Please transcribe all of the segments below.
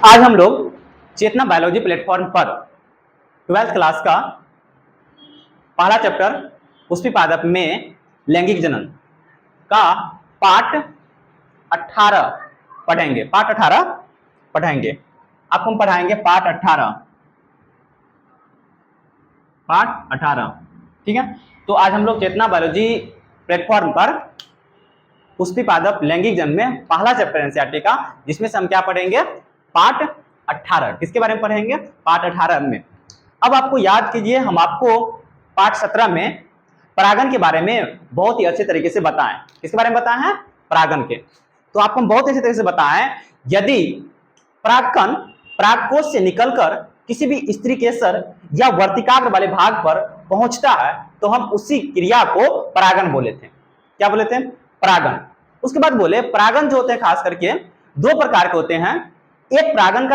आज हम लोग चेतना बायोलॉजी प्लेटफॉर्म पर 12th क्लास का पहला चैप्टर पुष्पी पादप में लैंगिक जनन का पार्ट 18 पढ़ेंगे। पार्ट 18 पढ़ेंगे। आपको हम पढ़ाएंगे पार्ट 18। ठीक है, तो आज हम लोग चेतना बायोलॉजी प्लेटफॉर्म पर पुष्पी पादप लैंगिक जनन में पहला चैप्टर एनसीईआरटी का, जिसमें से हम क्या पढ़ेंगे, पार्ट 18। किसके बारे में पढ़ेंगे? पार्ट 18 में। अब आपको याद कीजिए, हम आपको पार्ट 17 में परागन के बारे में बहुत ही अच्छे तरीके से बताएं। किसके बारे में बताए हैं? परागन के। तो आपको हम बहुत अच्छे तरीके से बताएं, यदि परागकण परागकोश से निकलकर किसी भी स्त्री केसर या वर्तिकाग्र वाले भाग पर पहुंचता है तो हम उसी क्रिया को परागन बोले थे। क्या बोले थे? परागन। उसके बाद बोले परागन जो होते हैं खास करके दो प्रकार के होते हैं। एक परागन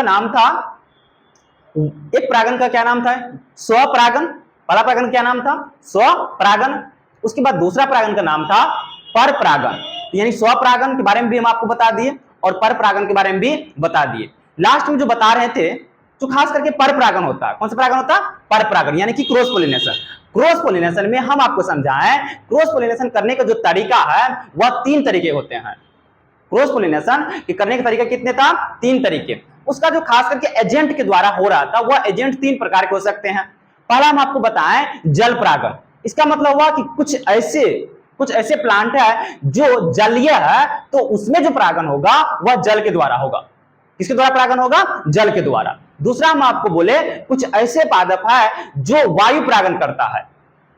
का क्या नाम था? स्वपरागन। पहला परागन क्या नाम था? स्वपरागन। उसके बाद दूसरा परागन का नाम था परपरागन। यानी स्वपरागन के बारे में भी हम आपको बता दिए और परपरागन के बारे में भी बता दिए। लास्ट में जो बता रहे थे, जो खास करके परपरागन होता है। कौन सा परागन होता है? परपरागन, यानी कि क्रॉस पोलिनेशन। क्रॉस पोलिनेशन में हम आपको समझाएं, क्रॉस पोलिनेशन करने का जो तरीका है वह 3 तरीके होते हैं। क्रॉस पोलिनेशन के करने का तरीका कितने था? 3 तरीके। उसका जो खास करके एजेंट के द्वारा हो रहा था वह एजेंट 3 प्रकार के हो सकते हैं। पहला हम आपको बताएं जल परागन। इसका मतलब हुआ कि कुछ ऐसे प्लांट है जो जलीय है, तो उसमें जो परागन होगा वह जल के द्वारा होगा। किसके द्वारा परागन होगा? जल के द्वारा। दूसरा हम आपको बोले कुछ ऐसे पादप है जो वायु परागन करता है।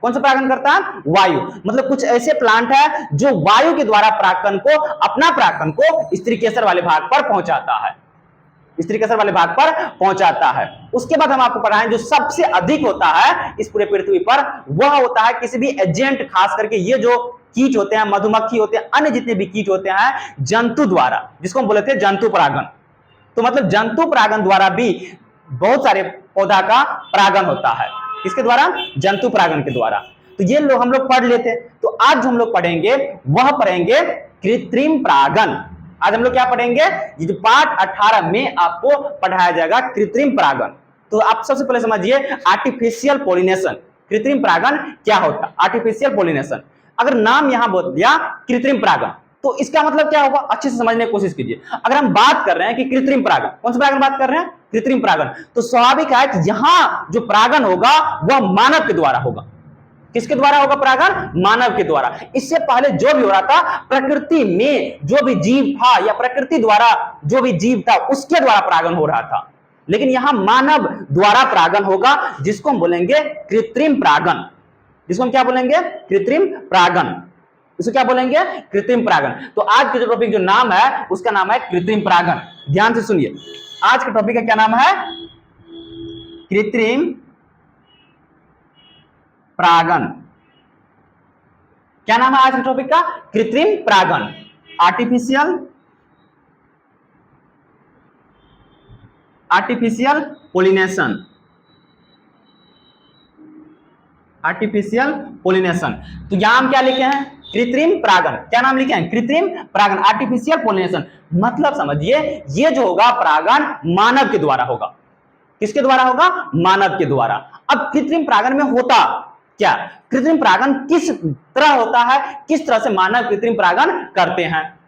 कौन सा परागन करता है? वायु। मतलब कुछ ऐसे प्लांट है जो वायु के द्वारा अपना परागकण को स्त्री केसर वाले भाग पर पहुंचाता है। स्त्री केसर वाले भाग पर पहुंचाता है। उसके बाद हम आपको पढ़ाएं जो सबसे अधिक होता है इस पूरे पृथ्वी पर, वह होता है किसी भी एजेंट, खास करके ये जो कीट होते हैं, मधुमक्खी होते हैं, अन्य जितने भी कीट होते हैं, जंतु द्वारा, जिसको हम बोले थे जंतु परागन। तो मतलब जंतु परागन द्वारा भी बहुत सारे पौधा का परागन होता है। किसके द्वारा? जंतु परागन के द्वारा। तो ये लोग हम लोग पढ़ लेते। तो आज जो हम लोग पढ़ेंगे वह पढ़ेंगे कृत्रिम परागन। आज हम लोग क्या पढ़ेंगे? ये जो पार्ट 18 में आपको पढ़ाया जाएगा कृत्रिम परागन। तो आप सबसे पहले समझिए आर्टिफिशियल पोलिनेशन। कृत्रिम परागन क्या होता है? Artificial pollination. अगर नाम यहां बोल दिया कृत्रिम परागन, तो इसका मतलब क्या होगा? अच्छे से समझने की कोशिश कीजिए। अगर हम बात कर रहे हैं कि कृत्रिम परागन, कौन सा परागन बात कर रहे हैं? कृत्रिम परागन। तो स्वाभाविक है कि यहां जो परागन होगा वह मानव के द्वारा होगा। किसके द्वारा होगा परागन? मानव के द्वारा। इससे पहले जो भी हो रहा था, प्रकृति में जो भी जीव था या प्रकृति द्वारा जो भी जीव था उसके द्वारा परागन हो रहा था। लेकिन यहां मानव द्वारा परागन होगा, जिसको हम बोलेंगे कृत्रिम परागन। जिसको हम क्या बोलेंगे? कृत्रिम परागन। इसको क्या बोलेंगे? कृत्रिम परागन। तो आज के जो टॉपिक जो नाम है उसका नाम है कृत्रिम परागन। ध्यान से सुनिए, आज के टॉपिक का क्या नाम है? कृत्रिम परागन। क्या नाम है आज के टॉपिक का? कृत्रिम परागन। Artificial pollination. Artificial pollination. तो यहां हम क्या लिखे हैं? कृत्रिम परागन। क्या नाम लिखे हैं? कृत्रिम परागन, आर्टिफिशियल पोलिनेशन। मतलब समझिए ये जो होगा परागन मानव के द्वारा होगा। किसके द्वारा होगा? मानव के द्वारा। अब कृत्रिम परागन में होता क्या? कृत्रिम परागन किस तरह होता है, किस तरह से मानव कृत्रिम परागन करते हैं?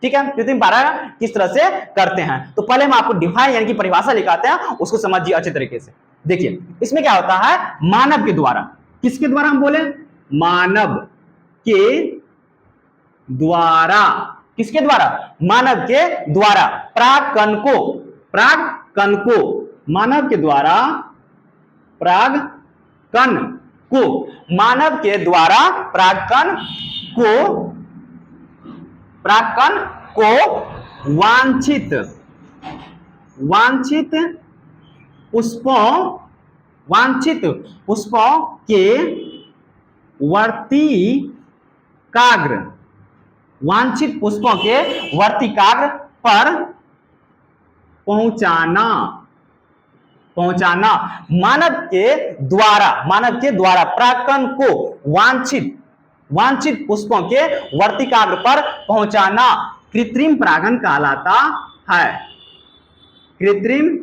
ठीक है, कृत्रिम परागन किस तरह से करते हैं, तो पहले हम आपको डिफाइन यानी कि परिभाषा लिखाते हैं, उसको समझिए अच्छे तरीके से। देखिए इसमें क्या होता है? मानव के द्वारा। किसके द्वारा हम बोले? मानव के द्वारा। किसके द्वारा? मानव के द्वारा परागकण को मानव के द्वारा परागकण को मानव के द्वारा परागकण को वांछित पुष्पों के वर्तिकाग्र पर पहुंचाना। मानव के द्वारा परागकण को वांछित पुष्पों के वर्तिकाग्र पर पहुंचाना कृत्रिम परागन कहलाता है। कृत्रिम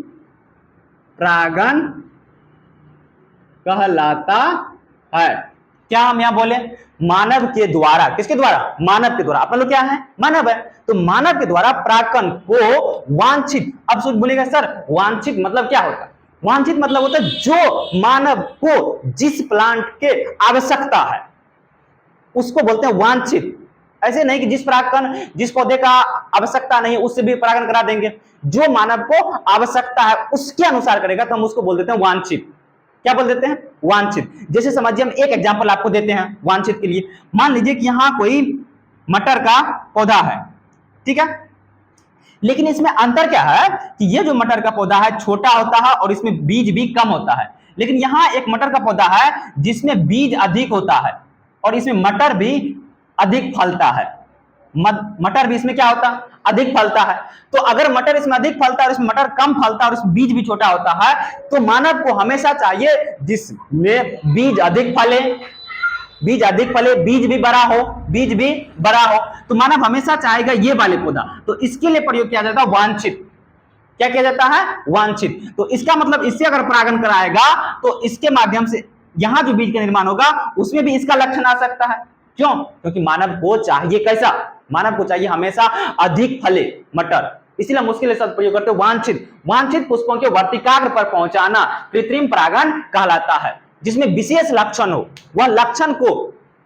परागन कहलाता है। क्या हम यहां बोले, मानव के द्वारा, किसके द्वारा, मानव के द्वारा, अपन लोग क्या है, मानव है, तो मानव के द्वारा परागकण को वांछित, अब सोच बोलेगा सर वांछित मतलब क्या होता है, वांछित मतलब होता है जो मानव को जिस प्लांट के आवश्यकता है उसको बोलते हैं वांछित। ऐसे नहीं कि जिस परागकण, जिस पौधे का आवश्यकता नहीं उससे भी परागण करा देंगे, जो मानव को आवश्यकता है उसके अनुसार करेगा तो हम उसको बोल देते हैं वांछित। क्या बोल देते हैं, वांछित। जैसे समझिए हम एक एग्जांपल आपको देते हैं वांछित के लिए। मान लीजिए कि यहां कोई मटर का पौधा है, ठीक है, लेकिन इसमें अंतर क्या है कि ये जो मटर का पौधा है छोटा होता है और इसमें बीज भी कम होता है, लेकिन यहां एक मटर का पौधा है जिसमें बीज अधिक होता है और इसमें मटर भी अधिक फलता है। मटर भी इसमें क्या होता है, अधिक फलता है। तो अगर मटर इसमें अधिक फलता है और इसमें मटर कम फलता है और इसमें बीज भी छोटा होता है, तो मानव को हमेशा चाहिए जिसमें बीज अधिक फले, बीज अधिक फले, बीज भी बड़ा हो, बीज भी बड़ा हो, तो मानव हमेशा चाहेगा ये वाले पौधा, तो इसके लिए प्रयोग किया जाता है वांछित। क्या किया जाता है, वांछित। तो इसका मतलब इससे अगर परागण कराएगा तो इसके माध्यम से यहां जो बीज का निर्माण होगा उसमें भी इसका लक्षण आ सकता है। क्यों, क्योंकि मानव को चाहिए कैसा, मानव को चाहिए हमेशा अधिक फले मटर, इसीलिए हम उसके लिए शब्द प्रयोग करते हैं वांछित। वांछित पुष्पों के वर्तिकाग्र पर पहुंचाना कृत्रिम परागण कहलाता है। जिसमें विशेष लक्षण हो, वह लक्षण को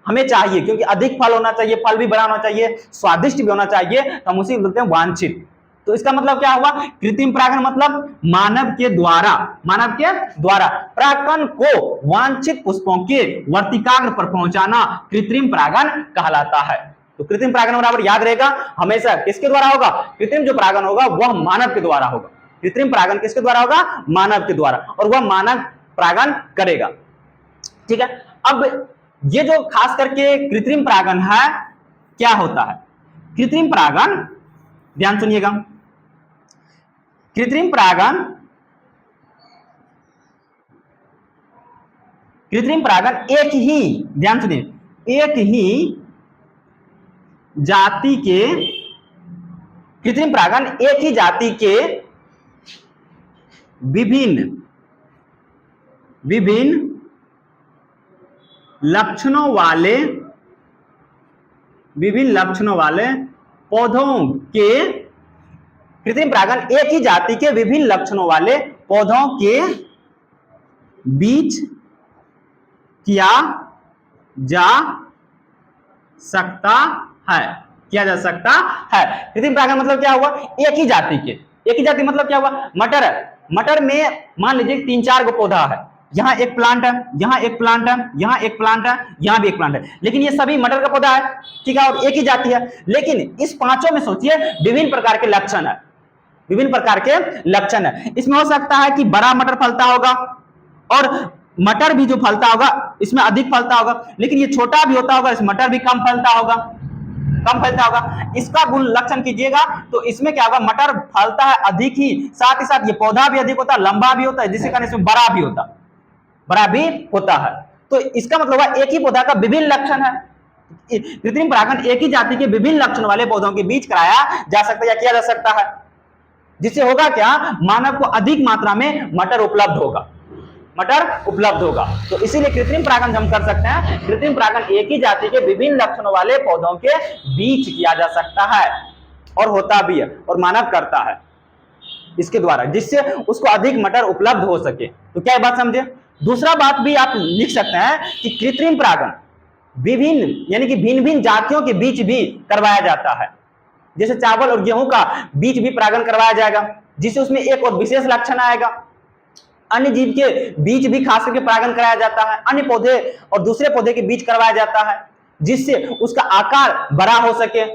हमें चाहिए, क्योंकि अधिक फल होना चाहिए, फल भी बड़ा होना चाहिए, स्वादिष्ट भी होना चाहिए, तो हम उसी को बोलते हैं वांछित। तो इसका मतलब क्या हुआ, कृत्रिम परागण मतलब मानव के द्वारा, मानव के द्वारा परागकण को वांछित पुष्पों के वर्तिकाग्र पर पहुंचाना कृत्रिम परागण कहलाता है। तो कृत्रिम परागण बराबर याद रहेगा हमेशा किसके द्वारा होगा, कृत्रिम जो परागण होगा वह मानव के द्वारा होगा। कृत्रिम परागण किसके द्वारा होगा, मानव के द्वारा, और वह मानव परागण करेगा। ठीक है, अब ये जो खास करके कृत्रिम परागण है क्या होता है, कृत्रिम परागण ध्यान सुनिएगा, कृत्रिम परागण, कृत्रिम परागण एक ही, ध्यान सुनिए, एक ही जाति के, कृत्रिम परागण एक ही जाति के विभिन्न विभिन्न लक्षणों वाले, विभिन्न लक्षणों वाले पौधों के, कृत्रिम परागण एक ही जाति के विभिन्न लक्षणों वाले पौधों के बीच किया जा सकता है, किया जा सकता है। कृत्रिम परागण मतलब क्या हुआ, एक ही जाति के, एक ही जाति मतलब क्या हुआ, मटर है, मटर में मान लीजिए 3-4 गो पौधा है, यहां एक प्लांट है, यहां एक प्लांट है, यहां एक प्लांट है, यहां भी एक प्लांट है, लेकिन ये सभी मटर का पौधा है, ठीक है, और एक ही जाति है। लेकिन इस पांचों में सोचिए विभिन्न प्रकार के लक्षण है, विभिन्न प्रकार के लक्षण है। इसमें हो सकता है कि बड़ा मटर फलता होगा और मटर भी जो फलता होगा इसमें अधिक फलता होगा, लेकिन ये छोटा भी होता होगा, इस मटर भी कम फलता होगा, कम फलता होगा। इसका गुण लक्षण कीजिएगा तो इसमें क्या होगा, मटर फलता है अधिक ही साथ ये पौधा भी अधिक होता है, लंबा भी होता है, जिसके कारण इसमें बड़ा भी होता है, बड़ा भी होता है। तो इसका मतलब है एक ही पौधा का विभिन्न लक्षण है। कृत्रिम परागण एक ही जाति के विभिन्न लक्षण वाले पौधों के बीच कराया जा सकता है या किया जा सकता है, जिससे होगा क्या, मानव को अधिक मात्रा में मटर उपलब्ध होगा, मटर उपलब्ध होगा। तो इसीलिए कृत्रिम परागण हम कर सकते हैं, कृत्रिम परागण एक ही जाति के विभिन्न लक्षणों वाले पौधों के बीच किया जा सकता है और होता भी है और मानव करता है इसके द्वारा, जिससे उसको अधिक मटर उपलब्ध हो सके। तो क्या बात समझे। दूसरा बात भी आप लिख सकते हैं कि कृत्रिम परागण विभिन्न यानी कि भिन्न भिन्न जातियों के बीच भी करवाया जाता है। जैसे चावल और गेहूं का बीच भी परागण करवाया जाएगा, जिससे उसमें एक और विशेष लक्षण आएगा। अन्य जीव के बीच भी खास करके परागण कराया जाता है, अन्य पौधे और दूसरे पौधे के बीच करवाया जाता है, जिससे उसका आकार बड़ा हो सके,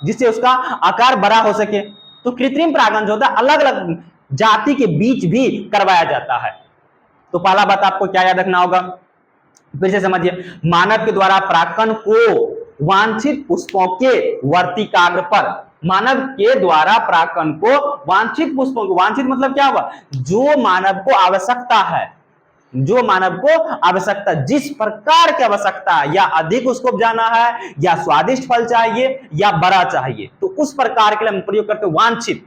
जिससे उसका आकार बड़ा हो सके। तो कृत्रिम परागण जो होता है अलग अलग जाति के बीच भी करवाया जाता है। तो पहला बात आपको क्या याद रखना होगा, फिर से समझिए, मानव के द्वारा परागकण को वांछित पुष्पों के वर्तिकाग्र पर, मानव के द्वारा परागकण को वांछित पुष्पों को, वांछित मतलब क्या हुआ, जो मानव को आवश्यकता है, जो मानव को आवश्यकता, जिस प्रकार की आवश्यकता, या अधिक उसको जाना है, या स्वादिष्ट फल चाहिए, या बड़ा चाहिए, तो उस प्रकार के लिए हम प्रयोग करते हैं वांछित।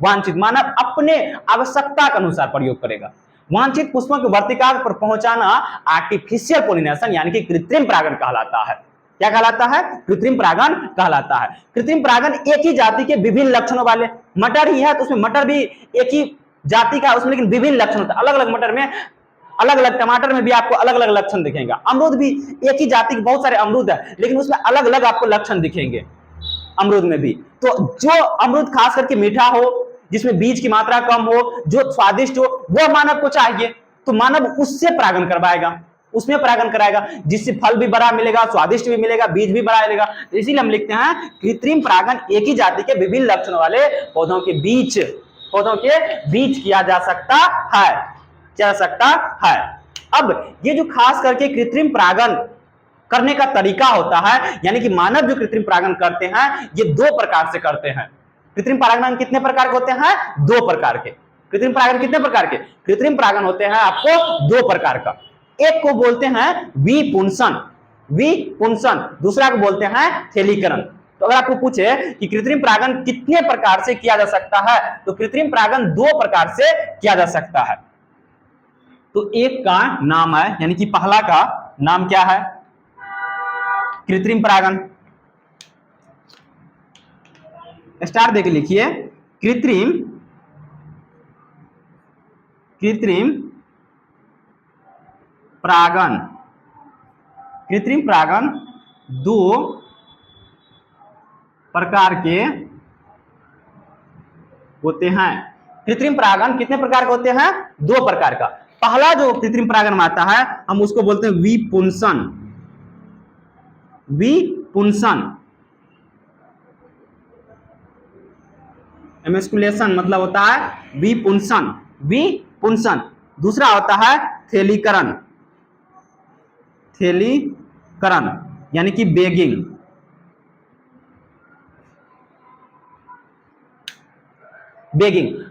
वांछित मानव अपने आवश्यकता के अनुसार प्रयोग करेगा। वांछित पुष्पों के वर्तिकाग्र पर पहुंचाना आर्टिफिशियल पोलिनेशन यानी कि कृत्रिम परागण कहलाता है। क्या कहलाता है? कृत्रिम परागण कहलाता है। कृत्रिम परागण एक ही जाति के विभिन्न लक्षणों वाले, मटर ही है तो उसमें मटर भी एक ही जाति का है उसमें, लेकिन विभिन्न लक्षण होता है। अलग अलग मटर में अलग अलग, टमाटर में भी आपको अलग अलग लक्षण दिखेगा। अमरूद भी एक ही जाति के बहुत सारे अमरूद है, लेकिन उसमें अलग अलग आपको लक्षण दिखेंगे अमरूद में भी। तो जो अमरूद खास करके मीठा हो, जिसमें बीज की मात्रा कम हो, जो स्वादिष्ट हो, वह मानव को चाहिए, तो मानव उससे परागण करवाएगा, उसमें परागण कराएगा, जिससे फल भी बड़ा मिलेगा, स्वादिष्ट भी मिलेगा, बीज भी बड़ा मिलेगा। इसीलिए हम लिखते हैं कृत्रिम परागण एक ही जाति के विभिन्न लक्षणों वाले पौधों के बीच किया जा सकता है। अब ये जो खास करके कृत्रिम परागण करने का तरीका होता है, यानी कि मानव जो कृत्रिम परागण करते हैं ये दो प्रकार से करते हैं। कृत्रिम परागण कितने प्रकार के होते हैं? दो प्रकार के। कृत्रिम परागण कितने प्रकार के? कृत्रिम परागण होते हैं आपको दो प्रकार का। एक को बोलते हैं विपुंसन, दूसरा को बोलते हैं थैलीकरण। तो अगर आपको पूछे कि कृत्रिम परागण कितने प्रकार से किया जा सकता है, तो कृत्रिम परागण दो प्रकार से किया जा सकता है। तो एक का नाम है, यानी कि पहला का नाम क्या है? कृत्रिम परागण। स्टार देके लिखिए, कृत्रिम परागण। कृत्रिम परागण दो प्रकार के होते हैं। कृत्रिम परागण कितने प्रकार के होते हैं? दो प्रकार का। पहला जो कृत्रिम परागण आता है हम उसको बोलते हैं विपुंसन। एमस्कुलेशन मतलब होता है विपुंसन। दूसरा होता है थैलीकरण यानी कि बेगिंग।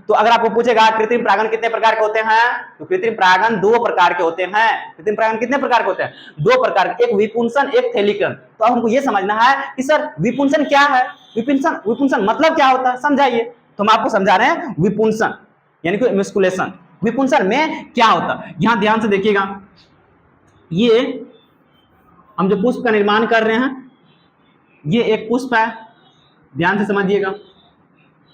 तो अगर आपको पूछेगा कृत्रिम परागण कितने प्रकार के होते हैं, तो कृत्रिम परागण दो प्रकार के होते हैं। कृत्रिम परागण कितने प्रकार के होते हैं? दो प्रकार के, एक विपुंसन, एक थैलीकरण। तो अब हमको यह समझना है कि सर विपुंसन क्या है, विपुंसन मतलब क्या होता है, समझाइए। तो हम आपको समझा रहे हैं विपुंसन यानी कि एमस्कुलेशन। विपुंसन में क्या होता है, यहां ध्यान से देखिएगा। ये हम जो पुष्प का निर्माण कर रहे हैं, ये एक पुष्प है, ध्यान से समझिएगा।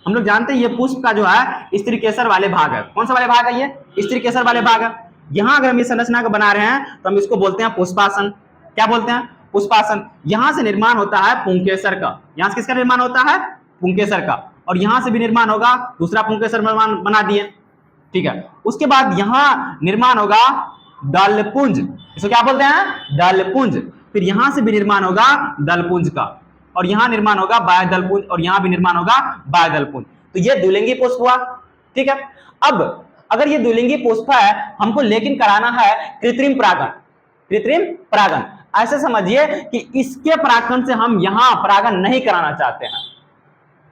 हम लोग जानते हैं ये पुष्प का जो है स्त्री केसर वाले भाग है। कौन सा वाले भाग है? ये स्त्री केसर वाले भाग है। यहां अगर हम इस संरचना को बना रहे हैं तो हम इसको बोलते हैं पुष्पासन। क्या बोलते हैं? पुष्पासन। यहां से निर्माण होता है पुंकेसर का। यहां से किसका निर्माण होता है? पुंकेसर का। और यहां से भी निर्माण होगा, दूसरा पुंकेसर बना दिए, ठीक है। उसके बाद यहां निर्माण होगा दलपुंज, इसको क्या बोलते हैं? दलपुंज। फिर यहां से भी निर्माण होगा दलपुंज का, और यहां निर्माण होगा बाह्यदलपुंज, और यहां भी निर्माण होगा बाह्यदलपुंज। तो ये द्विलिंगी पुष्प हुआ, ठीक है। अब अगर ये द्विलिंगी पुष्प है, हमको लेकिन कराना है कृत्रिम परागण। ऐसे समझिए कि इसके परागण से हम यहां परागण नहीं कराना चाहते हैं,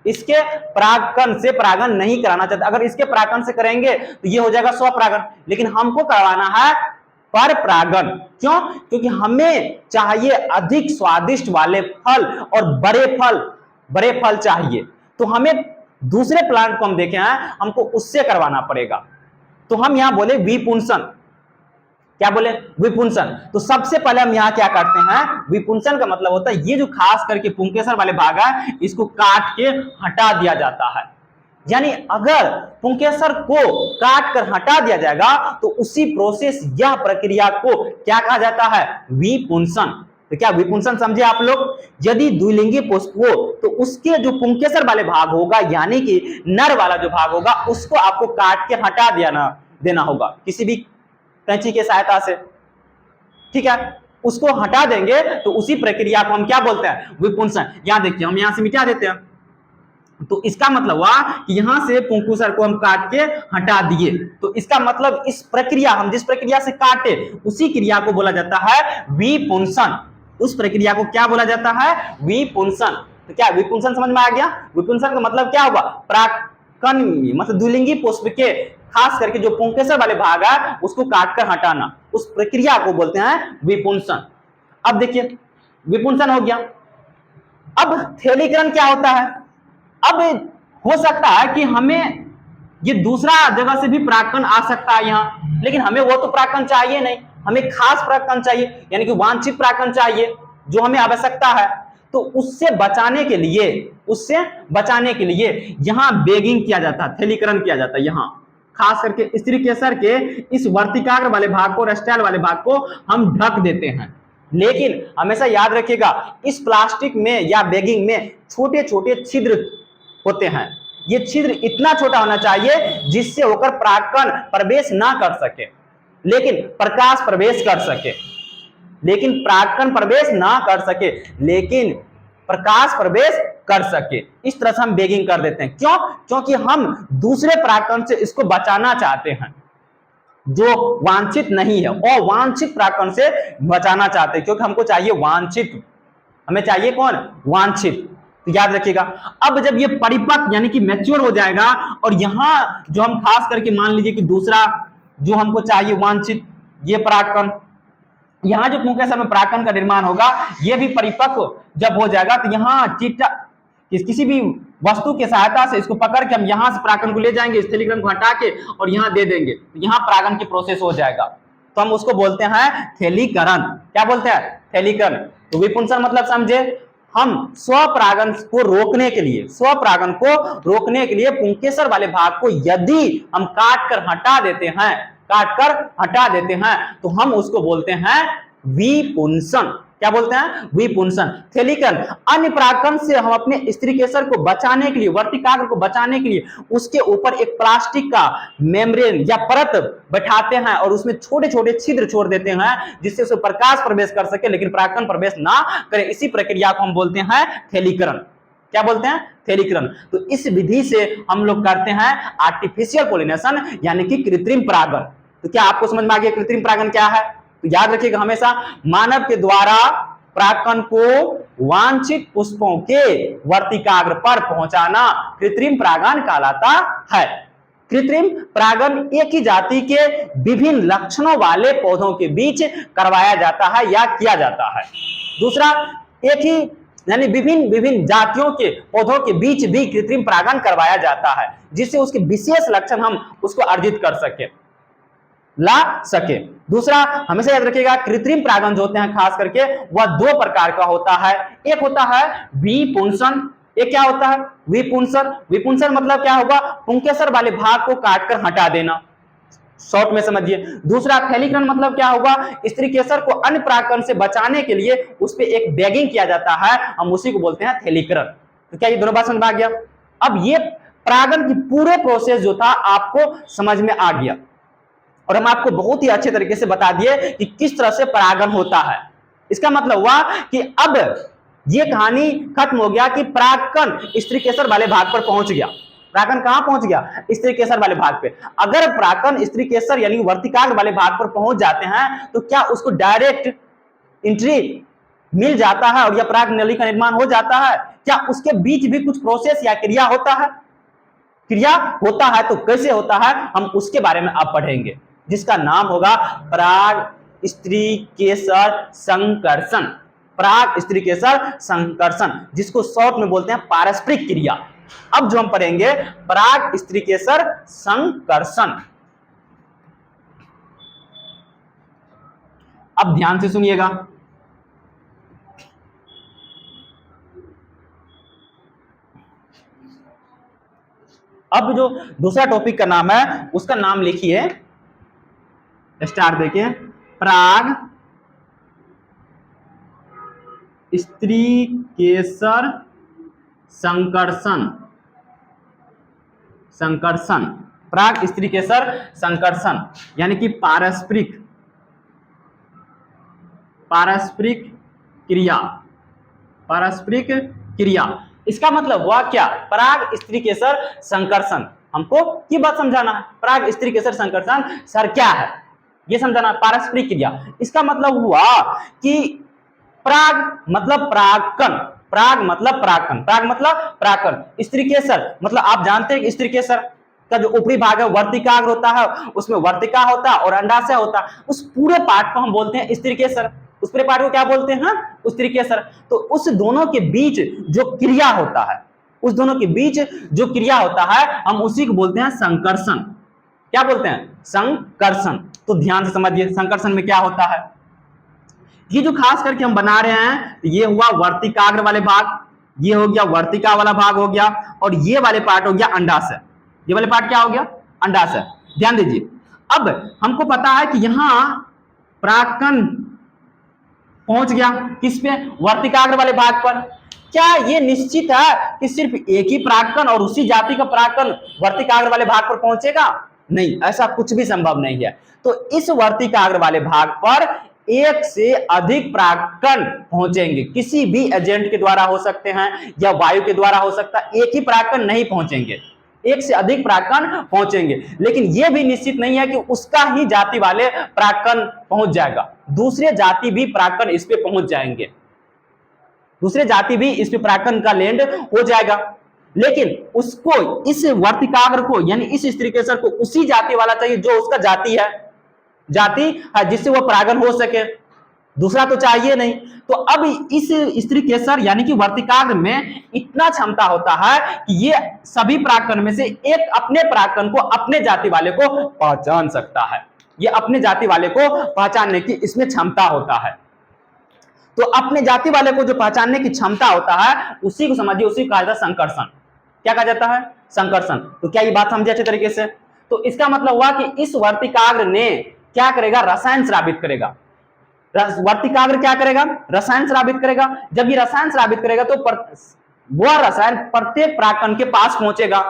इसके परागण से परागण नहीं कराना चाहते। अगर इसके परागण से करेंगे तो ये हो जाएगा स्वपरागण, लेकिन हमको करवाना है पर परागण। क्यों? क्योंकि हमें चाहिए अधिक स्वादिष्ट वाले फल और बड़े फल चाहिए। तो हमें दूसरे प्लांट को हम देखे हैं, हमको उससे करवाना पड़ेगा। तो हम यहां बोले विपुंसन। क्या बोले? विपुंसन। तो सबसे पहले हम यहां क्या करते हैं? विपुंसन का मतलब होता है ये जो खास करके पुंकेसर वाले भाग है, इसको काट के हटा दिया जाता है। यानी अगर पुंकेसर को काट कर हटा दिया जाएगा तो उसी प्रोसेस या प्रक्रिया को क्या कहा जाता है? विपुंसन। तो क्या विपुंसन समझे आप लोग? यदि द्विलिंगी पुष्प हो तो उसके जो पुंकेसर वाले भाग होगा, यानी कि नर वाला जो भाग होगा, उसको आपको काट के हटा देना होगा किसी भी कैंची के सहायता से, ठीक है। उसको हटा देंगे तो उसी प्रक्रिया को हम क्या बोलते हैं? विपुंसन। यहां देखिए, हम यहां से मिटा देते हैं, तो इसका मतलब हुआ कि यहां से पुंकेसर को हम काट के हटा दिए। तो इसका मतलब इस प्रक्रिया, हम जिस प्रक्रिया से काटे उसी क्रिया को बोला जाता है विपुंसन। उस प्रक्रिया को क्या बोला जाता है? विपुंसन। तो क्या विपुंसन समझ में आ गया? विपुंसन का मतलब क्या होगा? परागण मतलब द्विलिंगी पुष्प के खास करके जो पुंकेसर वाले भाग है उसको काटकर हटाना, उस प्रक्रिया को बोलते हैं विपुंसन। अब देखिए विपुंसन हो गया। अब थैलीकरण क्या होता है? अब हो सकता है कि हमें ये दूसरा जगह से भी परागकण आ सकता है यहाँ, लेकिन हमें वो तो परागकण चाहिए नहीं, हमें खास परागकण चाहिए, यानी कि वांछित परागकण चाहिए जो हमें आवश्यकता है। तो उससे बचाने के लिए यहां बेगिंग किया जाता है, थैलीकरण किया जाता है। यहां खास करके स्त्री केसर के इस वर्तिकाग्र वाले भाग को, रेस्टाइल वाले भाग को हम ढक देते हैं। लेकिन हमेशा याद रखिएगा, इस प्लास्टिक में या बेगिंग में छोटे छोटे छिद्र होते हैं। ये छिद्र इतना छोटा होना चाहिए जिससे होकर परागकण प्रवेश ना कर सके, लेकिन प्रकाश प्रवेश कर सके, लेकिन परागकण प्रवेश ना कर सके, लेकिन प्रकाश प्रवेश कर सके। इस तरह से हम बेगिंग कर देते हैं। क्यों? क्योंकि हम दूसरे परागकण से इसको बचाना चाहते हैं जो वांछित नहीं है, और वांछित परागकण से बचाना चाहते हैं, क्योंकि हमको चाहिए वांछित, हमें चाहिए कौन? वांछित। तो याद रखिएगा, अब जब ये परिपक्व यानी कि मैच्योर हो जाएगा, और यहां जो हम खास करके मान लीजिए कि दूसरा जो हमको चाहिए वांछित, ये परागकण, यहां जो पुंकेसर में परागकण का निर्माण होगा, ये भी परिपक्व जब हो जाएगा, तो यहां चिट्टा किसी भी वस्तु की सहायता से इसको पकड़ के हम यहां से परागकण को ले जाएंगे, इस थैलीकरण को हटा के और यहां दे देंगे, तो यहां परागण की प्रोसेस हो जाएगा। तो हम उसको बोलते हैं थैलीकरण। क्या बोलते हैं? थैलीकरण। तो विपुंसन मतलब समझे, हम स्वपरागन को रोकने के लिए, पुंकेसर वाले भाग को यदि हम काट कर हटा देते हैं तो हम उसको बोलते हैं विपुंसन। क्या बोलते हैं? विपुंसन। थैलीकरण, अन्य परागकण से हम अपने स्त्री केसर को बचाने के लिए, वर्तिकाग्र को बचाने के लिए उसके ऊपर एक प्लास्टिक का मेम्ब्रेन या परत बैठाते हैं और उसमें छोटे छोटे छिद्र छोड़ देते हैं जिससे उसे प्रकाश प्रवेश कर सके लेकिन परागकण प्रवेश ना करे। इसी प्रक्रिया को हम बोलते हैं थैलीकरण। क्या बोलते हैं? थैलीकरण। तो इस विधि से हम लोग करते हैं आर्टिफिशियल पोलिनेशन यानी कि कृत्रिम परागण। तो क्या आपको समझ में आ गया कृत्रिम परागण क्या है? तो याद रखिएगा, हमेशा मानव के द्वारा परागकण को वांछित पुष्पों के वर्तिकाग्र पर पहुंचाना कृत्रिम परागण कहलाता है। कृत्रिम परागण एक ही जाति के विभिन्न लक्षणों वाले पौधों के बीच करवाया जाता है या किया जाता है। दूसरा, एक ही यानी विभिन्न जातियों के पौधों के बीच भी कृत्रिम परागण करवाया जाता है जिससे उसके विशेष लक्षण हम उसको अर्जित कर सके, ला सके। दूसरा, हमेशा याद रखिएगा, कृत्रिम परागण जो होते हैं खास करके वह दो प्रकार का होता है। एक होता है विपुंसन। एक क्या होता है? विपुंसन। विपुंसन मतलब क्या होगा? पुंकेसर वाले भाग को काटकर हटा देना, शॉर्ट में समझिए। दूसरा, थैलीकरण मतलब क्या होगा? स्त्री केसर को अन्य परागकण से बचाने के लिए उस पर एक बैगिंग किया जाता है, हम उसी को बोलते हैं थैलीकरण। तो क्या ये दोनों बात समझ में आ गया? अब ये परागण की पूरे प्रोसेस जो था आपको समझ में आ गया और हम आपको बहुत ही अच्छे तरीके से बता दिए कि किस तरह से परागण होता है। इसका मतलब हुआ कि अब ये कहानी खत्म हो गया कि परागकण स्त्री केसर वाले भाग पर पहुंच गया। परागकण कहां पहुंच गया? स्त्री केसर वाले भाग पे। अगर परागकण स्त्री केसर यानी वर्तिकाग्र वाले भाग पर पहुंच जाते हैं तो क्या उसको डायरेक्ट एंट्री मिल जाता है और यह पराग नली का निर्माण हो जाता है? क्या उसके बीच भी कुछ प्रोसेस या क्रिया होता है? क्रिया होता है तो कैसे होता है हम उसके बारे में आप पढ़ेंगे, जिसका नाम होगा पराग स्त्री केसर संकर्षण। पराग स्त्री केसर संकर्षण, जिसको शॉर्ट में बोलते हैं पारस्परिक क्रिया। अब जो हम पढ़ेंगे पराग स्त्री केसर संकर्षण। अब ध्यान से सुनिएगा। अब जो दूसरा टॉपिक का नाम है उसका नाम लिखिए, स्टार देखिए, पराग स्त्री केसर संकर्षण। संकर्षण, पराग स्त्री केसर संकर्षण यानी कि पारस्परिक क्रिया। पारस्परिक क्रिया, इसका मतलब हुआ क्या? पराग स्त्री केसर संकर्षण, हमको ये बात समझाना है। पराग स्त्री केसर संकर्षण सर क्या है ये समझाना। पारस्परिक क्रिया, इसका मतलब हुआ कि पराग मतलब परागकण, पराग मतलब परागकण, पराग मतलब परागकण, स्त्री केसर मतलब आप जानते हैं कि स्त्री केसर का जो ऊपरी भाग है वर्तिकाग्र होता है, उसमें वर्तिका होता है और अंडाशय होता है। उस पूरे पार्ट को हम बोलते हैं स्त्री केसर। उस पूरे पार्ट को क्या बोलते हैं? स्त्री केसर। तो उस दोनों के बीच जो क्रिया होता है उस दोनों के बीच जो क्रिया होता है हम उसी को बोलते हैं संकर्षण। क्या बोलते हैं? संकर्षण। तो ध्यान से समझिए संकर्षण में क्या होता है। ये जो खास करके हम बना रहे हैं, ये हुआ वर्तिकाग्र वाले भाग, ये हो गया वर्तिका वाला भाग हो गया, और ये वाले पार्ट हो गया अंडाशय। ये वाले पार्ट क्या हो गया? अंडाशय। ध्यान दीजिए, अब हमको पता है कि यहां प्राक्कन पहुंच गया किस पे? वर्तिकाग्र वाले भाग पर। क्या ये निश्चित है कि सिर्फ एक ही प्राक्कन और उसी जाति का प्राक्कन वर्तिकाग्र वाले भाग पर पहुंचेगा? नहीं, ऐसा कुछ भी संभव नहीं है। तो इस वर्तिकाग्र वाले भाग पर एक से अधिक प्राक्कन पहुंचेंगे, किसी भी एजेंट के द्वारा हो सकते हैं या वायु के द्वारा हो सकता है, एक ही प्राक्कन नहीं पहुंचेंगे, एक से अधिक प्राक्कन पहुंचेंगे। लेकिन यह भी निश्चित नहीं है कि उसका ही जाति वाले प्राक्कन पहुंच जाएगा, दूसरे जाति भी प्राक्कन इस पे पहुंच जाएंगे, दूसरे जाति भी इस पे प्राक्कन का लैंड हो जाएगा। लेकिन उसको, इस वर्तिकाग्र को यानी इस स्त्रीकेसर को उसी जाति वाला चाहिए जो उसका जाति है, जिससे वह परागन हो सके, दूसरा तो चाहिए नहीं। तो अब इस स्त्रीकेसर यानी कि वर्तिकाग्र में इतना क्षमता होता है कि ये सभी प्राक्कन में से एक अपने प्राक्कन को अपने जाति वाले को पहचान सकता है, ये अपने जाति वाले को पहचानने की इसमें क्षमता होता है। तो अपने जाति वाले को जो पहचानने की क्षमता होता है उसी को समझिए, उसी को कहा जाता है संकर्षण। क्या कहा जाता है? संकर्षण। तो क्या ये बात समझे अच्छे तरीके से? तो इसका मतलब हुआ कि इस वर्तिकाग्र ने क्या करेगा? रसायन स्रावित करेगा। वर्तिकाग्र क्या करेगा? रसायन स्रावित करेगा। जब ये रसायन स्रावित करेगा तो वह रसायन प्रत्येक प्राक्कन के पास पहुंचेगा,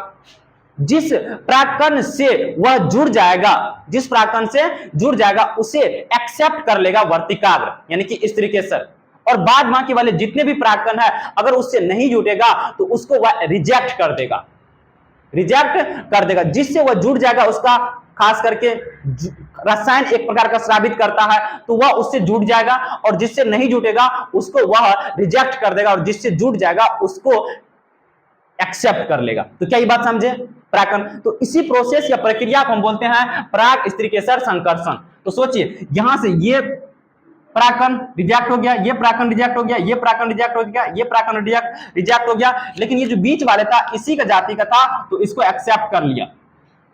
जिस प्राक्कन से वह जुड़ जाएगा, जिस प्राक्कन से जुड़ जाएगा उसे एक्सेप्ट कर लेगा वर्तिकाग्र यानी कि स्त्रीकेसर, और बाद बाकी वाले जितने भी प्राक्कन है अगर उससे नहीं जुटेगा तो उसको वह रिजेक्ट कर देगा, रिजेक्ट कर देगा। जिससे वह जुड़ जाएगा उसका खास करके रसायन एक प्रकार का स्रावित करता है तो वह उससे जुड़ जाएगा, और जिससे नहीं जुटेगा उसको वह रिजेक्ट कर देगा, और जिससे जुड़ जाएगा उसको एक्सेप्ट कर लेगा। तो क्या ये बात समझे? प्राक्कन। तो इसी प्रोसेस या प्रक्रिया को हम बोलते हैं प्राक स्त्रीकेसर संकर्षण। तो सोचिए यहां से ये प्राक्कन रिजेक्ट हो गया, ये प्राक्कन रिजेक्ट हो गया, ये प्राक्कन रिजेक्ट हो गया, ये प्राक्कन रिजेक्ट हो गया, लेकिन ये जो बीच वाले था इसी का जाति का था तो इसको एक्सेप्ट कर लिया।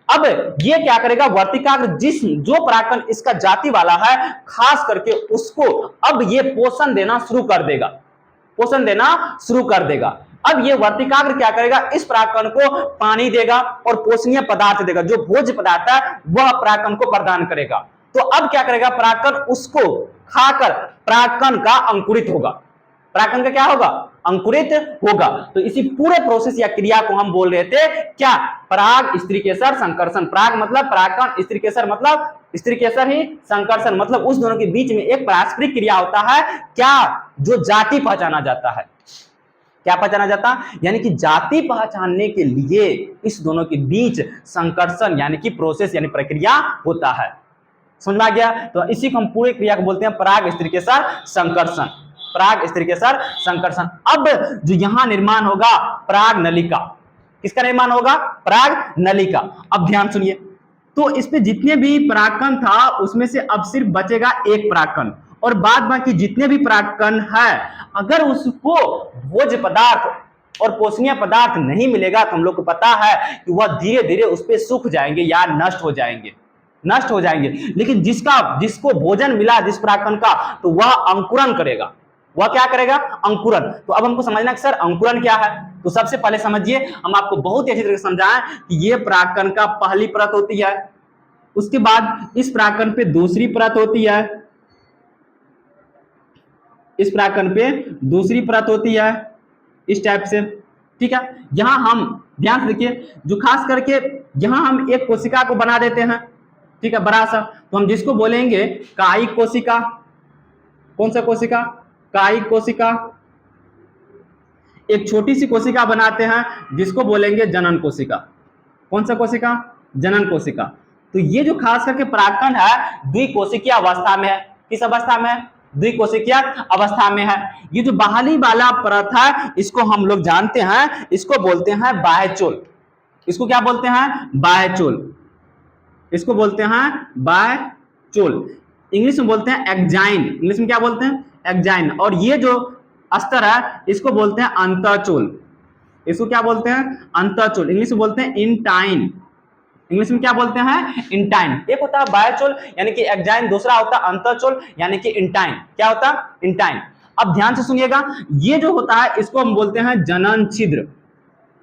अब ये क्या करेगा? वर्तिकाग्र जो प्राक्कन इसका जाति वाला है खास करके उसको अब ये पोषण देना शुरू कर देगा, पोषण देना शुरू कर देगा। अब ये वर्तिकाग्र क्या करेगा? इस प्राक्कन को पानी देगा और पोषणीय पदार्थ देगा, जो भोज्य पदार्थ है वह प्राक्कन को प्रदान करेगा। तो अब क्या करेगा? प्राक्कन उसको खाकर प्राक्कन का अंकुरित होगा, प्राक्कन का क्या होगा? अंकुरित होगा। तो इसी पूरे प्रोसेस या क्रिया को हम बोल रहे थे क्या? पराग स्त्रीकेसर संकर्षण। पराग मतलब प्राक्कन, स्त्रीकेसर मतलब स्त्रीकेसर ही, संकर्षण मतलब उस दोनों के बीच में एक पारस्परिक क्रिया होता है क्या? जो जाति पहचाना जाता है। क्या पहचाना जाता? यानी कि जाति पहचानने के लिए इस दोनों के बीच संकर्षण यानी कि प्रोसेस यानी प्रक्रिया होता है। समझ में आ गया? तो इसी को हम पूरी क्रिया को बोलते हैं पराग स्त्रीकेसर संकर्षण, पराग स्त्रीकेसर संकर्षण। अब जो यहां निर्माण होगा पराग नलिका, किसका निर्माण होगा? पराग नलिका। अब ध्यान सुनिए, तो इस पे जितने भी परागकण था उसमें से अब सिर्फ बचेगा एक परागकण, और बाद बाकी जितने भी परागकण है अगर उसको भोज्य पदार्थ और पोषणीय पदार्थ नहीं मिलेगा तो हम लोग को पता है कि वह धीरे धीरे उस पे सूख जाएंगे या नष्ट हो जाएंगे, नष्ट हो जाएंगे। लेकिन जिसको भोजन मिला जिस परागकण का तो वह अंकुरन करेगा। वह क्या करेगा? अंकुरन। तो अब हमको समझना कि सर अंकुरन क्या है। तो सबसे पहले समझिए, हम आपको बहुत ही अच्छी तरह से समझाएं कि ये परागकण का पहली परत होती है, उसके बाद इस परागकण पे दूसरी परत होती है, इस परागकण पे दूसरी परत होती है इस टाइप से, ठीक है। यहां हम ध्यान से देखिए, जो खास करके यहां हम एक कोशिका को बना देते हैं, ठीक है, बड़ा सा, तो हम जिसको बोलेंगे कायिक कोशिका। कौन सा कोशिका? कायिक कोशिका। एक छोटी सी कोशिका बनाते हैं जिसको बोलेंगे जनन कोशिका। कौन सा कोशिका? जनन कोशिका। तो ये जो खास करके परागकण है द्विकोशिकीय अवस्था में है। किस अवस्था में है? द्विकोशिकीय अवस्था में है। ये जो बाहरी वाला परत है इसको हम लोग जानते हैं, इसको बोलते हैं बाह्यचोल। इसको क्या बोलते हैं? बाह्यचोल। इसको बोलते हैं बाह्यचोल। इंग्लिश में बोलते हैं एक्जाइन। इंग्लिश में क्या बोलते हैं? एक्जाइन। और ये जो अस्तर है इसको बोलते हैं अंतःचोल। इसको क्या बोलते हैं? अंतःचूल। इंग्लिश में बोलते हैं इंटाइन। इंग्लिश में क्या बोलते हैं? इंटाइन। एक होता है बायोचूल यानी कि एग्जाइन, दूसरा होता है अंतःचूल यानी कि इंटाइन। क्या होता है? इंटाइन। अब ध्यान से सुनिएगा, ये जो होता है इसको हम बोलते हैं जनन छिद्र।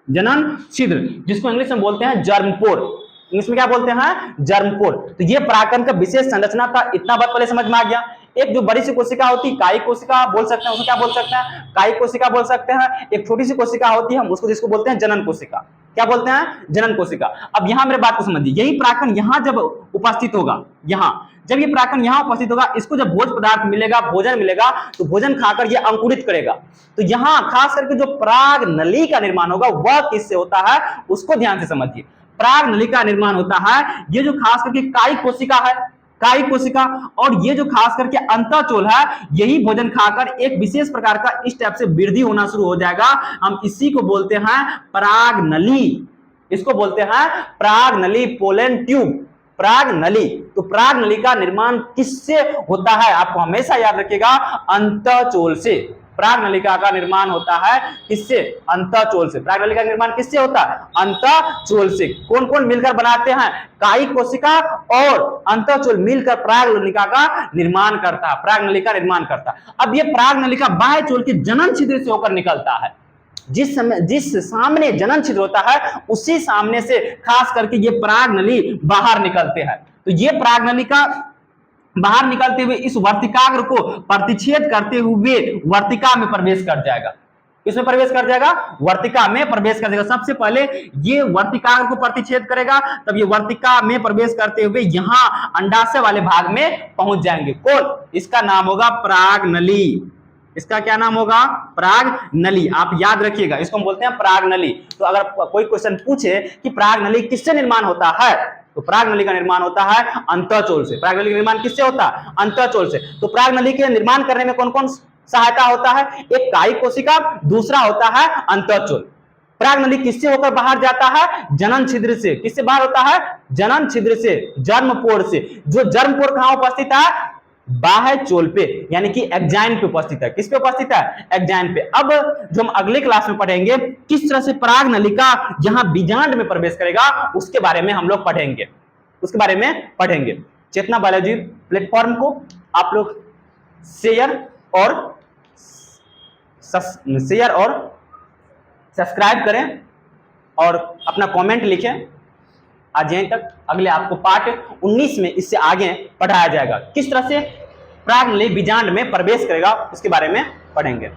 जनन छिद्र, जिसको इंग्लिश में बोलते हैं जर्मपोर। इंग्लिश में क्या बोलते हैं? जर्मपोर। तो ये परागकण का विशेष संरचना था, इतना बात पहले समझ में आ गया। एक जो बड़ी सी कोशिका होती है कायिक कोशिका बोल सकते हैं, उसको क्या बोल सकते हैं? कायिक कोशिका बोल सकते हैं। एक छोटी सी कोशिका होती है, हम उसको जिसको बोलते हैं जनन कोशिका। क्या बोलते हैं? जनन कोशिका। अब यहां मेरे बात को समझिए, यही परागकण यहां जब उपस्थित होगा, यहां जब ये परागकण यहां उपस्थित होगा, इसको जब भोज्य पदार्थ मिलेगा, भोजन मिलेगा, तो भोजन खाकर ये अंकुरित करेगा। तो यहां खास करके जो पराग नली का निर्माण होगा वह किससे होता है, उसको ध्यान से समझिए। पराग नली का निर्माण होता है, ये जो खास करके कायिक कोशिका है, कायिक कोशिका, और ये जो खास करके अंतःचूल है, यही भोजन खाकर एक विशेष प्रकार का इस टाइप से वृद्धि होना शुरू हो जाएगा। हम इसी को बोलते हैं पराग नली। इसको बोलते हैं पराग नली, पोलन ट्यूब, पराग नली। तो पराग नली का निर्माण किससे होता है? आपको हमेशा याद रखिएगा, अंतःचूल से। पराग नलिका का निर्माण होता है किससे? अंतःचूल से। पराग नलिका का निर्माण किससे होता है? अंतःचूल से। कौन कौन मिलकर बनाते हैं? कायिक कोशिका और अंतःचूल मिलकर पराग नलिका का निर्माण करता है, पराग नलिका निर्माण करता है। अब ये पराग नलिका बाह्य चूल के जनन छिद्र से होकर निकलता है। जिस सामने जनन छिद्र होता है, उसी सामने से खास करके ये पराग नली बाहर निकलते हैं। तो ये पराग नलिका बाहर निकलते हुए इस वर्तिकाग्र को प्रतिच्छेद करते हुए वर्तिका में प्रवेश कर जाएगा। किसमें प्रवेश कर जाएगा? वर्तिका में प्रवेश कर जाएगा। सबसे पहले ये वर्तिकाग्र को प्रतिच्छेद करेगा, तब ये वर्तिका में प्रवेश करते हुए यहां अंडाशय वाले भाग में पहुंच जाएंगे। कौन? इसका नाम होगा पराग नली। इसका क्या नाम होगा? पराग नली। आप याद रखिएगा, इसको हम बोलते हैं पराग नली। तो अगर कोई क्वेश्चन पूछे कि पराग नली किससे निर्माण होता है, तो पराग नली का निर्माण होता है अंतःचूल से। पराग नली का निर्माण किससे होता है? अंतःचूल से। तो पराग नली के निर्माण करने में कौन कौन सहायता होता है? एक कायिक कोशिका, दूसरा होता है अंतःचूल। पराग नली किससे होकर बाहर जाता है? जनन छिद्र से। किससे बाहर होता है? जनन छिद्र से, जर्मपोर से। जो जर्मपोर कहां उपस्थित है? बाह्य चोल पे, यानी कि एग्जाइन पे उपस्थित है। किस पे उपस्थित है? एग्जाइन पे। अब जो हम अगले क्लास में पढ़ेंगे किस तरह से पराग नलिका यहां बीजांड में प्रवेश करेगा, उसके बारे में हम लोग पढ़ेंगे, उसके बारे में पढ़ेंगे। चेतना बायोलॉजी प्लेटफॉर्म को आप लोग शेयर और सब्सक्राइब करें और अपना कमेंट लिखें। आज यहीं तक। अगले आपको पार्ट 19 में इससे आगे पढ़ाया जाएगा, किस तरह से पराग नली बीजांड में प्रवेश करेगा उसके बारे में पढ़ेंगे।